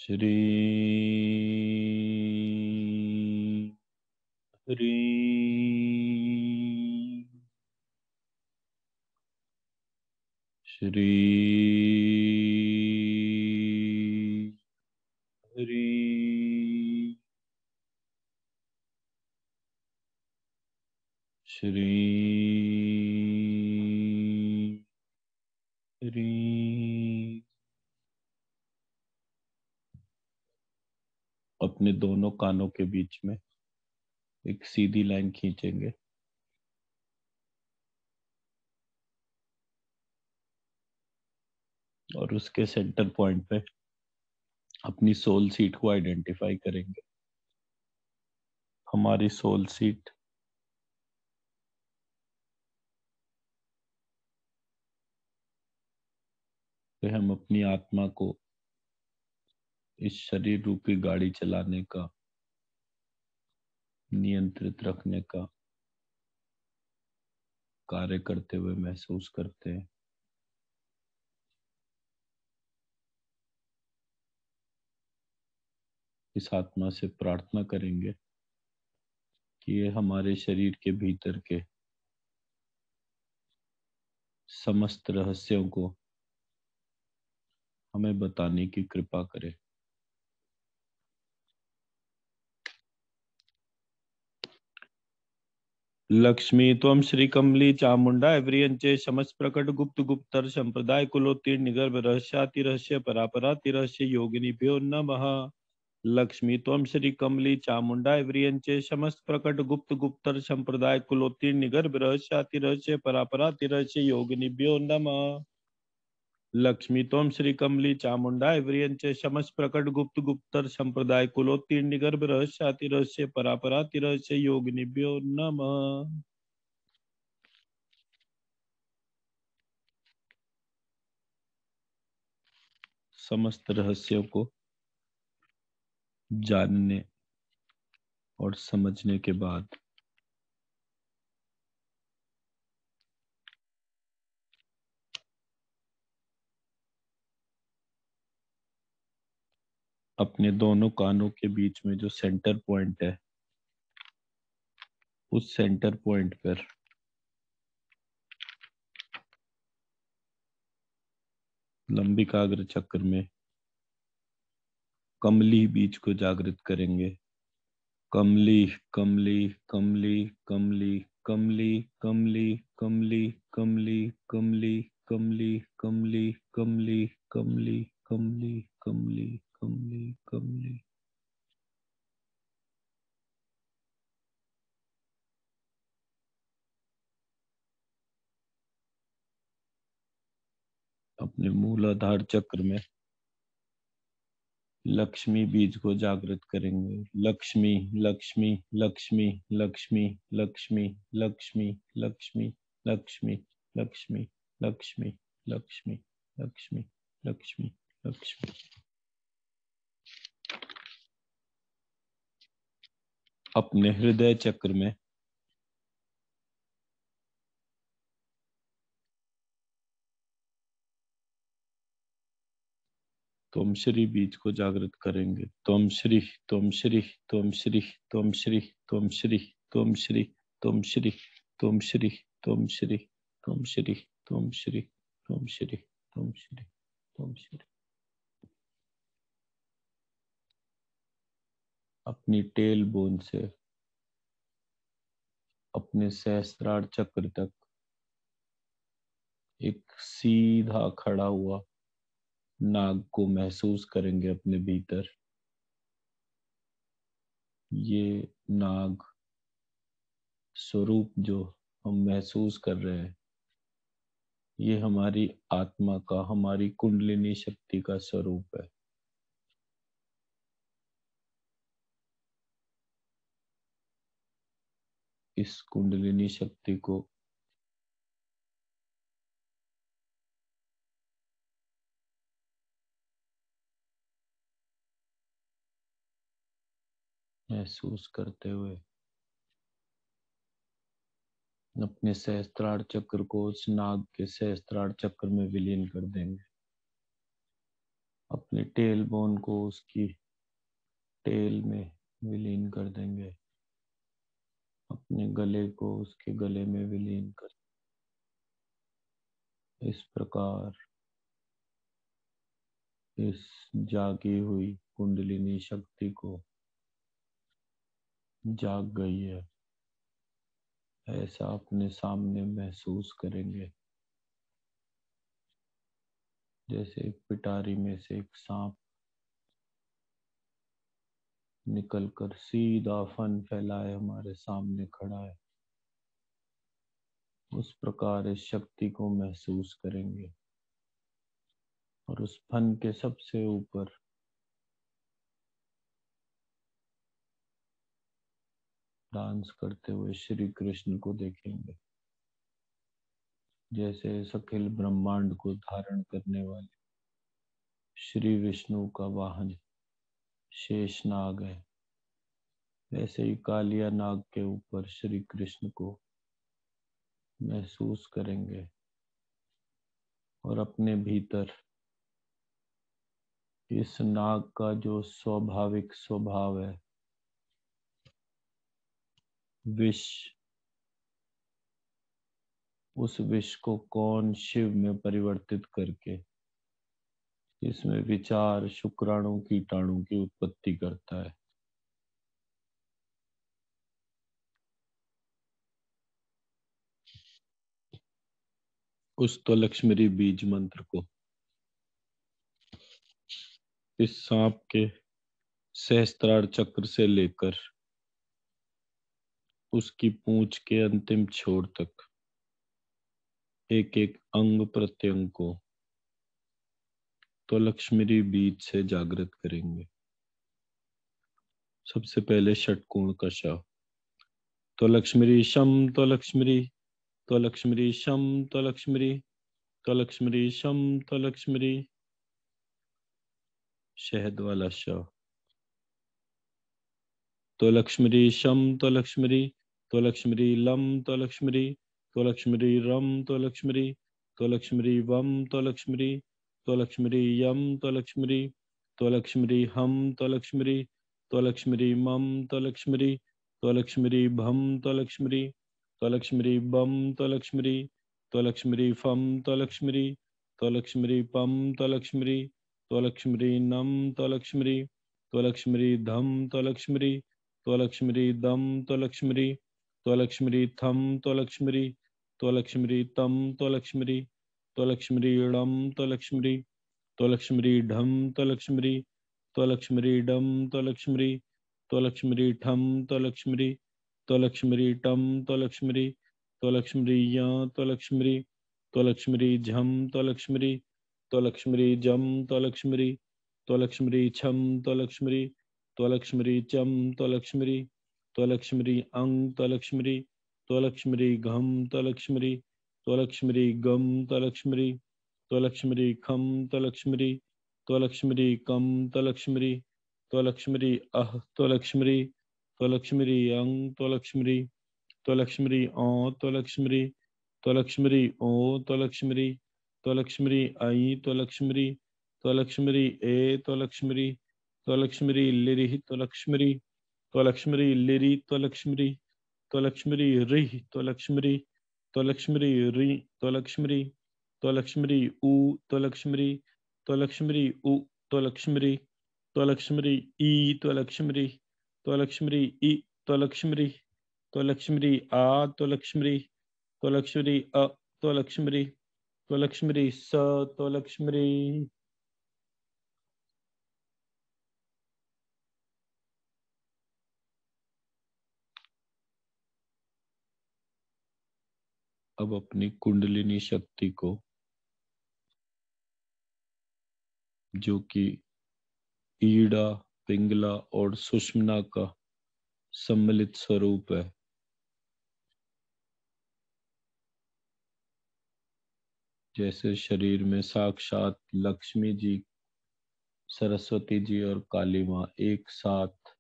श्री हरि श्री हरि श्री हरि। अपने दोनों कानों के बीच में एक सीधी लाइन खींचेंगे और उसके सेंटर पॉइंट पे अपनी सोल सीट को आइडेंटिफाई करेंगे। हमारी सोल सीट पे हम अपनी आत्मा को इस शरीर रूपी गाड़ी चलाने का, नियंत्रित रखने का कार्य करते हुए महसूस करते हैं। इस आत्मा से प्रार्थना करेंगे कि ये हमारे शरीर के भीतर के समस्त रहस्यों को हमें बताने की कृपा करे। लक्ष्मी त्वं श्री कमली चामुंडा एवरियंचे समस्त प्रकट गुप्त गुप्तर संप्रदाय कुलोत्तीर्ण निगर्भ रहस्याति रहस्य परापराति रहस्य योगिनीभ्यो नमः। लक्ष्मी त्वं श्री कमली चामुंडा एवरियंचे समस्त प्रकट गुप्त गुप्तर संप्रदाय कुलोत्तीर्ण निगर्भ रहस्याति रहस्य परापराति रहस्य योगिनीभ्यो नमः। लक्ष्मी त्वं श्री कमली चामुंडा एवरियंचे समस्त प्रकट गुप्त गुप्तर संप्रदाय कुलोत्तीर्ण निगर्भ रहस्याति रहस्य परापराति रहस्य योगिनीभ्यो नमः। समस्त रहस्यों को जानने और समझने के बाद अपने दोनों कानों के बीच में जो सेंटर पॉइंट है, उस सेंटर पॉइंट पर लंबिकाग्र चक्र में कमली बीज को जागृत करेंगे। कमली कमली कमली कमली कमली कमली कमली कमली कमली कमली कमली कमली कमली कमली कमली कमली कमली। अपने मूलाधार चक्र में लक्ष्मी बीज को जागृत करेंगे। लक्ष्मी लक्ष्मी लक्ष्मी लक्ष्मी लक्ष्मी लक्ष्मी लक्ष्मी लक्ष्मी लक्ष्मी लक्ष्मी लक्ष्मी लक्ष्मी लक्ष्मी लक्ष्मी। अपने हृदय चक्र में त्वं श्री बीज को जागृत करेंगे। त्वं श्री त्वं श्री त्वं श्री त्वं श्री त्वं श्री त्वं श्री त्वं श्री त्वं श्री त्वं श्री त्वं श्री त्वं श्री त्वं श्री त्वं श्री त्वं श्री। अपनी टेल बोन से अपने सहस्त्रार चक्र तक एक सीधा खड़ा हुआ नाग को महसूस करेंगे अपने भीतर। ये नाग स्वरूप जो हम महसूस कर रहे हैं, ये हमारी आत्मा का, हमारी कुंडलिनी शक्ति का स्वरूप है। इस कुंडलिनी शक्ति को महसूस करते हुए अपने सहस्त्रार चक्र को उस नाग के सहस्त्रार चक्र में विलीन कर देंगे। अपने टेल बोन को उसकी टेल में विलीन कर देंगे, अपने गले को उसके गले में विलीन कर। इस प्रकार इस जागी हुई कुंडलिनी शक्ति को जाग गई है ऐसा अपने सामने महसूस करेंगे, जैसे एक पिटारी में से एक सांप निकलकर सीधा फन फैलाए हमारे सामने खड़ा है। उस प्रकार इस शक्ति को महसूस करेंगे और उस फन के सबसे ऊपर डांस करते हुए श्री कृष्ण को देखेंगे, जैसे इस अखिल ब्रह्मांड को धारण करने वाले श्री विष्णु का वाहन शेषनाग है, वैसे ही कालिया नाग के ऊपर श्री कृष्ण को महसूस करेंगे और अपने भीतर इस नाग का जो स्वाभाविक स्वभाव है, विष, उस विष को कौन शिव में परिवर्तित करके इसमें विचार शुक्राणु कीटाणु की उत्पत्ति करता है। उस तो लक्ष्मी बीज मंत्र को इस सांप के सहस्त्रार चक्र से लेकर उसकी पूंछ के अंतिम छोर तक एक एक अंग प्रत्यंग को तो लक्ष्मी बीज से जागृत करेंगे। सबसे पहले षटकोण का शव, तो लक्ष्मी शम तो लक्ष्मी तो लक्ष्मी शम तो लक्ष्मी तो लक्ष्मी शम तो लक्ष्मी, शहद वाला शव, तो लक्ष्मी शम तो लक्ष्मी तो लक्ष्मी लम तो लक्ष्मी तो लक्ष्मी रम तो लक्ष्मी तो लक्ष्मी वम तो लक्ष्मी तो लक्ष्मी यम तो लक्ष्मी तो लक्ष्मी हम तो लक्ष्मी तो लक्ष्मी मम तो लक्ष्मी तो लक्ष्मी भम तो लक्ष्मी तो लक्ष्मी बम तो लक्ष्मी तो लक्ष्मी फम तो लक्ष्मी तो लक्ष्मी पम तो लक्ष्मी तो लक्ष्मी नम तो लक्ष्मी तो लक्ष्मी धम तो लक्ष्मी तो लक्ष्मी दम तो लक्ष्मी तो लक्ष्मी थम तो लक्ष्मी तो लक्ष्मी तम तो लक्ष्मी तो लक्ष्मी णम तो लक्ष्मी तो लक्ष्मी ढम तो लक्ष्मी तो लक्ष्मी डम तो लक्ष्मी तो लक्ष्मी ठम तो लक्ष्मी तो लक्ष्मी टम तो लक्ष्मी तो लक्ष्मी या तो लक्ष्मी तो लक्ष्मी झम तो लक्ष्मी तो लक्ष्मी जम तो लक्ष्मी तो लक्ष्मी छम तो लक्ष्मी तो लक्ष्मी चम तो लक्ष्मी तो लक्ष्मी अंग तो लक्ष्मी तो लक्ष्मी घम तो लक्ष्मी तो लक्ष्मी गम तो लक्ष्मी तो लक्ष्मी खम तो लक्ष्मी तो लक्ष्मी कम तो लक्ष्मी तो लक्ष्मी अह तो लक्ष्मी तो लक्ष्मी अंग तो लक्ष्मी तो लक्ष्मी ओ तो लक्ष्मी तो लक्ष्मी ओ तो लक्ष्मी तो लक्ष्मी आई तो लक्ष्मी तो लक्ष्मी ए तो लक्ष्मी तो लक्ष्मी लिरि तो लक्ष्मी तो लक्ष्मी लिरि तो लक्ष्मी तो लक्ष्मी रिह तो लक्ष्मी तो लक्ष्मी रि तो लक्ष्मी तो लक्ष्मी उ तो लक्ष्मी तो लक्ष्मी उ तो लक्ष्मी तो लक्ष्मी ई तो लक्ष्मी तो लक्ष्मी ई तो लक्ष्मी तो लक्ष्मी आ तो लक्ष्मी तो लक्ष्मी अ तो लक्ष्मी तो लक्ष्मी स तो लक्ष्मी। अब अपनी कुंडलिनी शक्ति को, जो कि ईड़ा, पिंगला और सुषुम्ना का सम्मिलित स्वरूप है, जैसे शरीर में साक्षात लक्ष्मी जी, सरस्वती जी और काली माँ एक साथ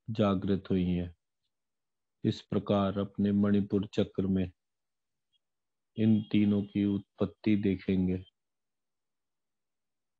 जागृत हुई हैं, इस प्रकार अपने मणिपुर चक्र में इन तीनों की उत्पत्ति देखेंगे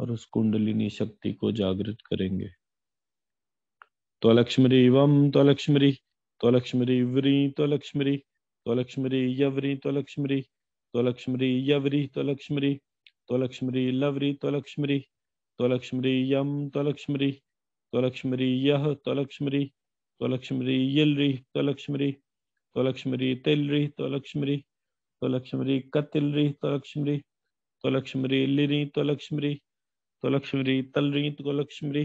और उस कुंडलिनी शक्ति को जागृत करेंगे। त्वलक्ष्मी वम त्वलक्ष्मी त्वलक्ष्मी व्री त्वलक्ष्मी त्वलक्ष्मी यवरी त्वलक्ष्मी त्वलक्ष्मी यवरी त्वलक्ष्मी त्वलक्ष्मी लवरी त्वलक्ष्मी त्वलक्ष्मी यम त्वलक्ष्मी त्वलक्ष्मी यह त्वलक्ष्मी त्वलक्ष्मी यलरी त्वलक्ष्मी त्वलक्ष्मी तिलरी त्वलक्ष्मी त्वलक्ष्मी कतिलरी त्वलक्ष्मी त्वलक्ष्मी लिरी त्वलक्ष्मी त्वलक्ष्मी तलरी त्वलक्ष्मी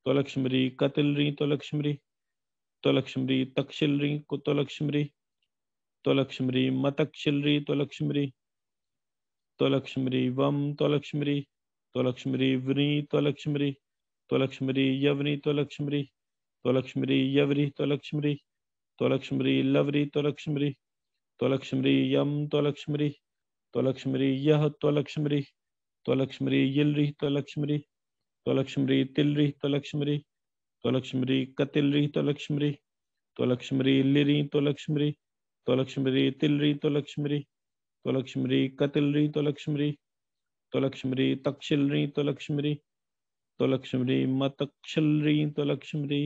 त्वलक्ष्मी कतिलरी त्वलक्ष्मी त्वलक्ष्मी तक्षिलरी त्वलक्ष्मी त्वलक्ष्मी मतक्षिलरी त्वलक्ष्मी त्वलक्ष्मी वम त्वलक्ष्मी त्वलक्ष्मी व्री त्वलक्ष्मी त्वलक्ष्मी यवनी त्वलक्ष्मी त्वलक्ष्मी यवरी त्वलक्ष्मी त्वलक्ष्मी लवरी त्वलक्ष्मी त्वलक्ष्मी यम त्वलक्ष्मी त्वलक्ष्मी यह त्वलक्ष्मी त्वलक्ष्मी यलरी त्वलक्ष्मी त्वलक्ष्मी तिलरी त्वलक्ष्मी त्वलक्ष्मी कतिलरी त्वलक्ष्मी त्वलक्ष्मी लिरी त्वलक्ष्मी त्वलक्ष्मी तिलरी त्वलक्ष्मी त्वलक्ष्मी कतिलरी त्वलक्ष्मी त्वलक्ष्मी तक्षिलरी त्वलक्ष्मी त्वलक्ष्मी मतक्षिलरी त्वलक्ष्मी।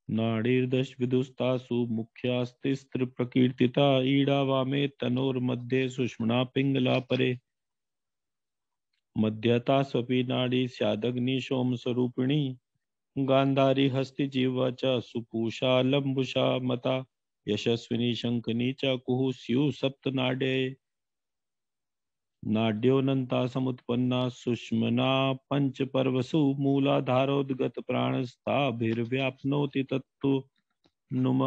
नाड़ीर्दश विदुस्तासु मुख्यास्तिस्त्र प्रकीर्तिता ईडा वामे तनोर्मध्ये सुषुम्ना पिंगला परे मध्यता स्वपि नाड़ी स्यादग्नि सोम स्वरूपिणी गांधारी हस्ति जीवा च सुपूषा लंबुषा मता यशस्विनी शंखनी च कुहु स्यु सप्त नाड्ये नाड्योऽनन्ता समुत्पन्ना सुषुम्ना पंच परवसु मूलाधारोद्गत प्राणस्ताभिर्व्याप्नोति तत्तु नुम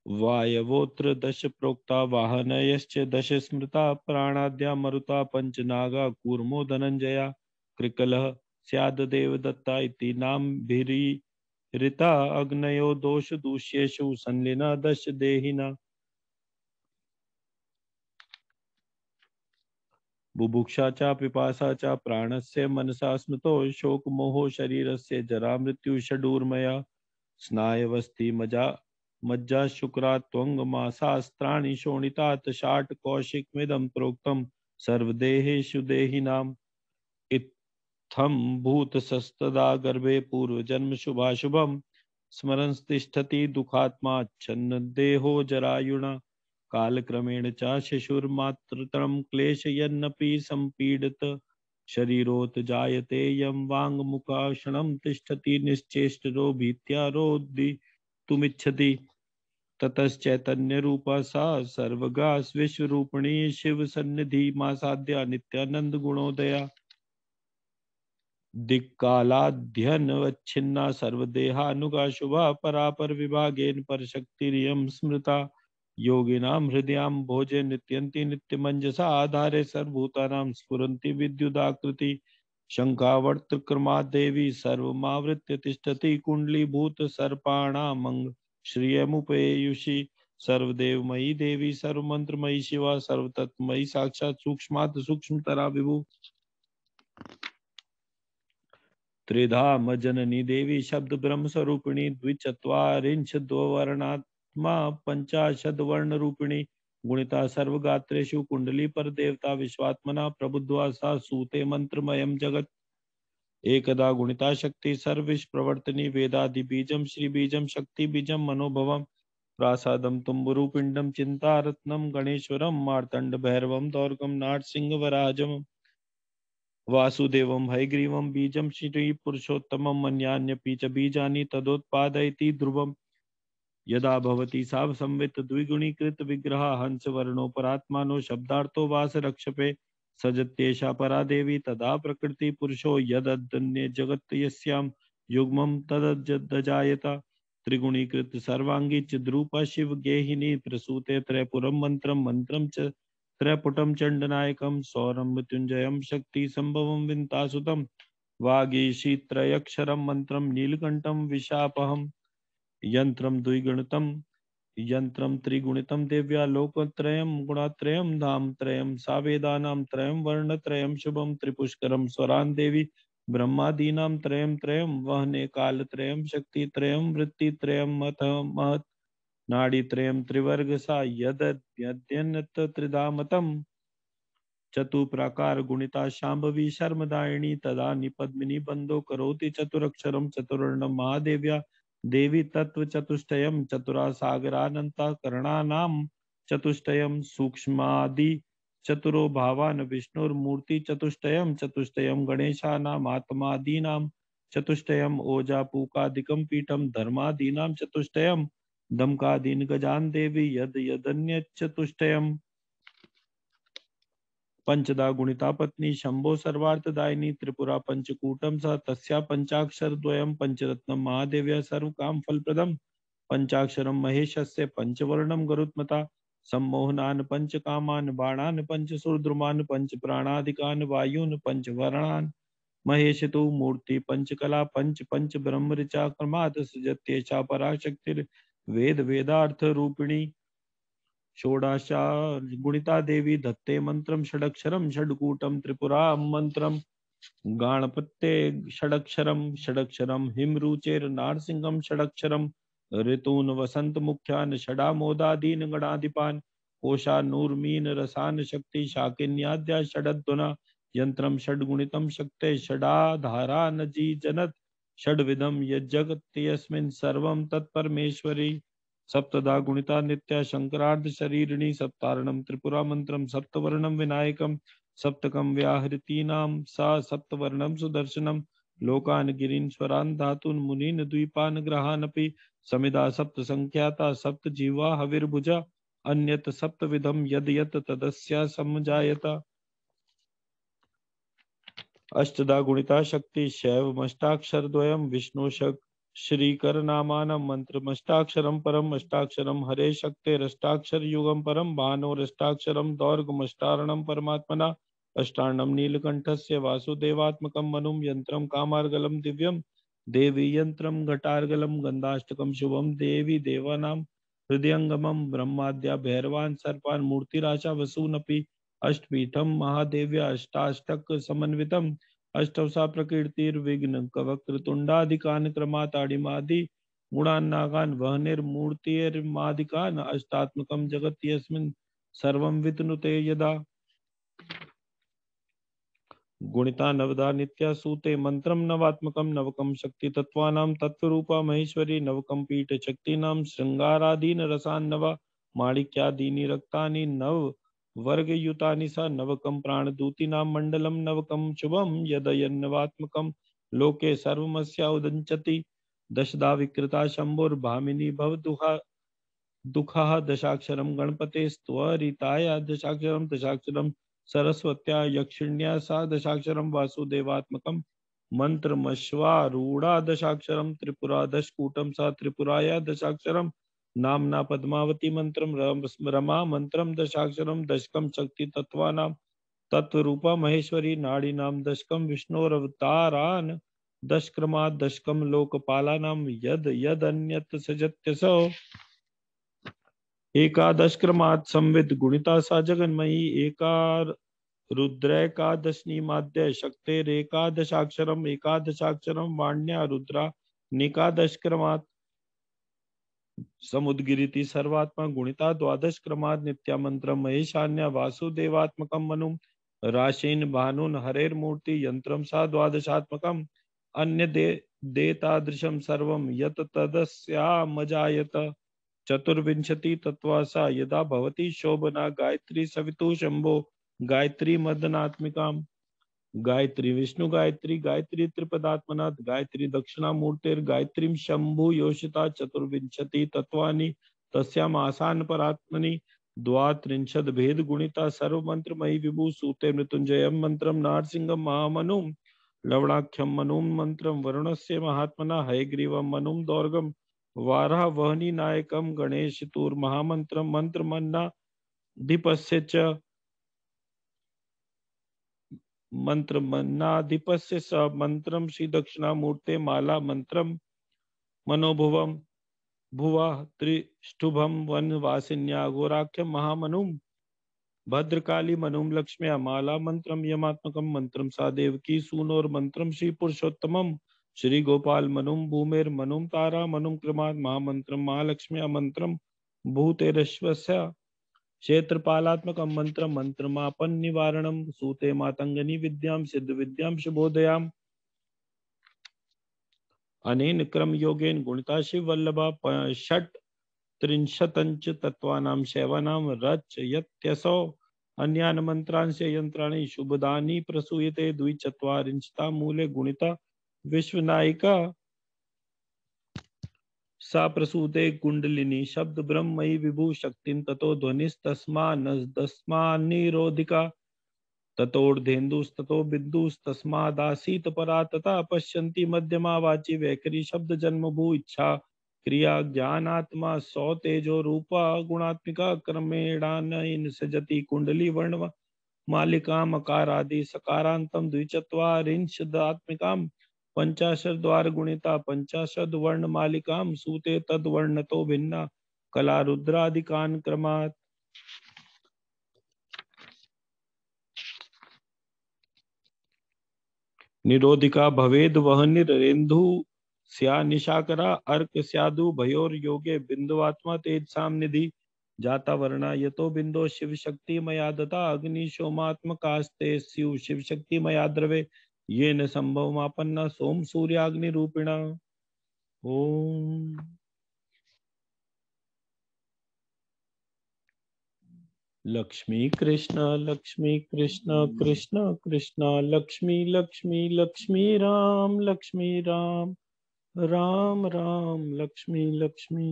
वायवोऽत्र दश प्रोक्ता वाहनयश्च दश स्मृता प्राणाद्या मरुता पंच नागा कूर्मो धनञ्जया कृकलः स्याद्देवदत्ता इति नामभिरीरिता अग्नयो दोष दूष्येषु संलीना दश देहिना बुभुक्षा च पिपासा च प्राणस्य मनसा स्मृतो शोकमोहो शरीरस्य जरा मृत्यु षडूर्मया स्नायवस्ति मज्जा शुक्रात्वङ्गमासास्त्राणि शोणितात षाट् कौशिकमिदं प्रोक्तं सर्वदेहेषु देहिनाम् इत्थं भूतसस्तदा गर्भे पूर्वजन्म शुभाशुभं स्मरंस्तिष्ठति दुःखात्मा छन्न देहो जरायुणा कालक्रमेण च शिशुर्मातृतरं क्लेशयन्नपि सम्पीडित शरीरोत जायते यं वाङ्मुखाक्षणं तिष्ठति निश्चेष्टरो भीत्या रोदितुमिच्छति ततश्चैतन्यरूपा सा सर्वगा विश्वरूपिणी शिवसन्निधि मासाद्या नित्यानंद गुणोदया दिक्कालाध्यनवच्छिन्ना सर्वदेहानुगा शुभा परापर विभागेन परशक्तिरियं स्मृता योगिनां हृदयां भोजे नित्यन्ति नित्यमञ्जसा आधारे सर्वभूतानां स्फुरन्ति विद्युदाकृति शङ्खावर्तक्रमात् देवी सर्वमावृत्य तिष्ठति कुण्डलीभूत सर्पाणामङ्ग श्रियमुपेयुषि सर्वदेवमयी देवी सर्वमंत्रमयी शिवा सर्वतत्मयी साक्षात् सूक्ष्मात् सूक्ष्मतरा विभु त्रिधाम जननी देवी शब्द ब्रह्म स्वरूपिणी द्विचत्वारिंश द्वर्णात्मा पंचाशद वर्ण रूपिणी गुणिता सर्वगात्रेषु कुंडली पर देवता विश्वात्मना प्रबुद्ध्वा सा सूते मंत्रमयं जगत् एकदा गुणिता शक्ति सर्विश प्रवर्तनी वेदादि बीजम श्री बीजम शक्ति बीजम मनोभवम प्रासादम तुम्बुरुपिंडम चिंतारत्नम गणेश्वरम मार्तंड भैरवम दौर्गम नारसिंह वराजम वासुदेवं हयग्रीवं बीजं श्री पुरुषोत्तमं मन्यान्यपि च बीजानि तदोत्पादयति ध्रुवम् यदा भवति सा संवित द्विगुणीकृत विग्रह हंस वर्णो परात्मानो शब्दार्थो वास रक्षपे सजत्येषा परा देवी तदा प्रकृति पुरुषो यदन्ये जगत् यस्यां युग्मं तदजायत त्रिगुणीकृत सर्वांगी चिद्रूपा शिव गेहिनी प्रसूते त्रयपुरम मंत्रम मंत्रम च त्रयपुटम चंडनायकम सौरम मृत्युंजयम शक्ति संभवम विंतासुतम वागीशी त्रयक्षरम मंत्रम नीलकंठम विशापहम यंत्रम द्विगुणितम यंत्रम त्रिगुणितम दिव्या लोकत्रयम गुणात्रयम धाम त्रयम सावेदानां त्रयम वर्णत्रयम शुभम त्रिपुष्करम स्वरान देवी ब्रह्मादीनां त्रयम त्रयम वहने कालत्रयम शक्तित्रयम वृत्तित्रयम मत महत नाड़ीत्रयम त्रिवर्ग सा यद्यन्यत त्रिधामतम चतुप्राकार गुणिता शांभवी शर्मदायिनी तदा निपद्मिनी बंदो करोति चतुरक्षरम चतुर्णम महादेव्या देवी तत्व चतुष्टयम चतुरा सागरानंता करणानाम चतुष्टयम सूक्ष्मादि चतुरो भावान विष्णुर्मूर्ति चतुष्टयम चतुष्टयम गणेशानाम आत्मादीनाम चतुष्टयम ओजापूकादिकम पीठम धर्मादीनाम चतुष्टयम दमकादीन गजान देवी यद यदन्य चतुष्टयम पंचदा गुणिता पत्नी शंभो सर्वार्थदायिनी त्रिपुरा पंचकूटम स तस्या पंचाक्षर द्वयम पंचरत्नम महादेव्या सर्व काम फलप्रदम पंचाक्षरम महेशस्य पंचवर्णम गरुत्मता सम्मोहनान पंच कामान बाणान पंच सुरद्रुमान पंच प्राणादिकान वायुन पंच वर्णान महेशतु मूर्ति पंचकला पंच पंच ब्रह्म ऋचा क्रमात् सृजत्येषा पराशक्तिर वेद वेदार्थ रूपिणी षोडाशा गुणिता देवी धत्ते मंत्रम षडक्षरम षडकूटम त्रिपुरा मंत्रम गाणपत्ते षडक्षरम षडक्षरम हिमरुचेर नारसिंहम षडक्षरम ऋतून वसंत मुख्यान षडामोदादीन गणाधिपान कोशा नूरमीन रसान शक्ति शाकिन्याद्या षडध्वना यंत्रम षडगुणितम शक्ते षडाधारा नजी जनत षडविधम यज्जगत् यस्मिन् सर्वं तत्परमेश्वरी सप्तदा गुणिता नित्या शंकरार्ध शरीरिणी सप्तारणम त्रिपुरा मंत्रम सप्तवर्णम विनायकम सप्तकम व्याहृतीनाम सा सप्तवर्णम सुदर्शनम लोकान गिरीन स्वरान धातुन मुनीन द्वीपान ग्रहानपि समिदा सप्त संख्याता सप्त जीवा हविर्भुजा अन्यत सप्तविधम यद यत तदस्या समजायता अष्टदा गुणिता शक्ति शैवमष्टाक्षर द्वयम विष्णु श्रीकर नामानं मंत्रमष्टाक्षरम परम अष्टाक्षरम हरे शक्तेरष्टाक्षर युगम परम भानोरष्टाक्षरम दौर्गमष्टारणम परमात्मना अष्टाण्णम नीलकंठस्य वासुदेवात्मकं मनुम यंत्रम कामार्गलम दिव्यम देवी यंत्रम घटार्गलम गंधाष्टकम शुभम देवी देवानां हृदयंगमम ब्रह्माद्या भैरवान सर्पान मूर्तिराशा वसूनपि अष्टपीठम महादेव्या अष्टाष्टक समन्वितम अष्टवसा प्रकीर्तिर्विघ्न कवक्रतुंडादिकान क्रमाताड़िमादि गुणान्नागान वहनिर्मूर्तिर्मादिकान अष्टात्मकं जगत् यस्मिन् सर्वं वितनुते यदा गुणिता नवदा नित्या सूते मंत्रम नवात्मकं नवकं शक्ति तत्वानां तत्वरूपा महेश्वरी नवकं पीठ शक्तीनां श्रृंगारादीन रसान्नवा माणिक्यादीनि रक्तानि नव वर्गयुतानि स नवकं प्राणदूतीनां मंडलं नवकं शुभं यदयन्नवात्मकं लोके सर्वमस्या उदञ्चति दशदा विकृता शंभुर्भामिनी भवदुहा दुःखः दशाक्षरं गणपते स्त्वरिताया दशाक्षरं दशाक्षरं सरस्वत्या यक्षिण्या सा दशाक्षरं वासुदेवात्मकं मंत्रमश्वारूढ़ा दशाक्षरं त्रिपुरा दशकूटम सा त्रिपुराया दशाक्षरं नामना पद्मावती मंत्रम रमा मंत्रम दशाक्षरम दशकम शक्ति तत्वानां तत्वरूपा महेश्वरी नाड़ीनां दशकम विष्णोरवतारान दशक्रमात् दशकम लोकपालानां यद यद अन्यत सजत्यसो एकादशक्रमात् संविद गुणिता सा जगन्मयी एकार रुद्रैकादशनी माध्य शक्तेरेकादशाक्षरम एकादशाक्षरम वाण्या रुद्रा निकादशक्रमात् समुद्गिरिति सर्वात्मा गुणिता द्वादश क्रमात् नित्या मंत्र महेशान्या वासुदेवात्मकं मनुम राशीन भानुन हरेर्मूर्ति यंत्रम सा द्वादशात्मकम अन्य देतादृशम सर्वम यत तदस्यामजायत चतुर्विंशति तत्वा सा यदा भवती शोभना गायत्री सवितु शंभो गायत्री मदनात्मिका गायत्री विष्णु गायत्री गायत्री त्रिपदात्मनाथ गायत्री दक्षिणामूर्तिर गायत्री शंभु योषिता चतुर्विंशति तत्वानि तस्याम आसान परात्मनि द्वात्रिंशद भेद गुणिता सर्व मंत्र मयि विभु सूते मृत्युंजयम मंत्रम नारसिंहम महामनुम लवणाख्यम मनुम मंत्रम वरुणस्य महात्मना हयग्रीवम मनुम दौर्गम वाराह वहनी नायकम गणेश तूर महामंत्रम मंत्र मन्ना दीपस्य च मंत्र मन्नाधिपस्य स मंत्रम श्री दक्षिणामूर्ते माला मंत्रम मनोभुवम भुवा त्रिष्टुभम वन वासिन्या घोराख्यम महामनुम भद्रकाली मनुम लक्ष्म्या माला मंत्रम यमात्मकम मंत्रम सा देवकी सूनोर मंत्रम श्री पुरुषोत्तमम श्री गोपाल मनुम भूमेर मनुम तारा मनुम क्रमात् महामंत्रम महालक्ष्म्या मंत्रम भूतेरश्वस्य क्षेत्रपालात्मकं मंत्रम मंत्रमापन निवारणम सूते मातंगनी विद्याम सिद्ध विद्याम शुभोदयाम अनेन क्रम योगेन गुणिता शिव वल्लभा षट त्रिंशतंच तत्वानां शैवानां रचयत्यसौ अन्यान मंत्रांस्य यंत्राणि शुभदानि प्रसूयते द्विचत्वारिंशता मूले गुणिता विश्वनायिका सा प्रसूते कुंडलिनी शब्द ब्रह्मयि विभु शक्तिं ततो ध्वनिस्तस्मान्निरोधिका ततोर्धेन्दुस्ततो बिन्दुस्तस्मादासीत परा तथा पश्यन्ति मध्यमा वाचि वैखरी शब्द जन्म भू इच्छा क्रिया ज्ञानात्मा सौ तेजो रूपा गुणात्मिका क्रमेणानयन सजति कुंडली वर्ण मालिकाम अकारादि सकारांतम द्विचत्वारिंशदात्मिकाम पंचाशद द्वार गुणिता पंचाशद वर्ण मालिकाम सूते तद वर्णतो भिन्ना कला रुद्रादिकान क्रमात् निरोधिका भवेद वह निरेंधु स्या निशाकरा अर्क स्यादु भयोर योगे बिंदुआत्मा तेज साम निधि जाता वर्णा यतो बिंदो शिव शक्ति मया दता अग्नि सोमात्मकास्ते स्यु शिव शक्ति मया द्रवे ये न संभव मापन्ना सोम सूर्याग्नि रूपिणा। ओम लक्ष्मी कृष्ण कृष्ण कृष्ण लक्ष्मी लक्ष्मी लक्ष्मी राम राम राम लक्ष्मी लक्ष्मी।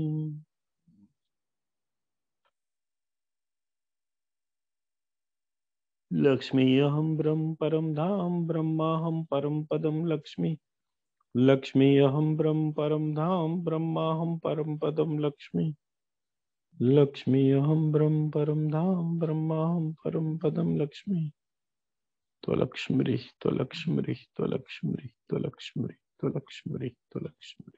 लक्ष्मी अहम ब्रह्म परम धाम ब्रह्माहम परम पदम लक्ष्मी लक्ष्मी अहम ब्रह्म परम धाम ब्रह्माहम परम पदम लक्ष्मी लक्ष्मी अहम ब्रह्म परम धाम ब्रह्माहम परम पदम लक्ष्मी। तो लक्ष्मी तो लक्ष्मी तो लक्ष्मी तो लक्ष्मी तो लक्ष्मी तो लक्ष्मी।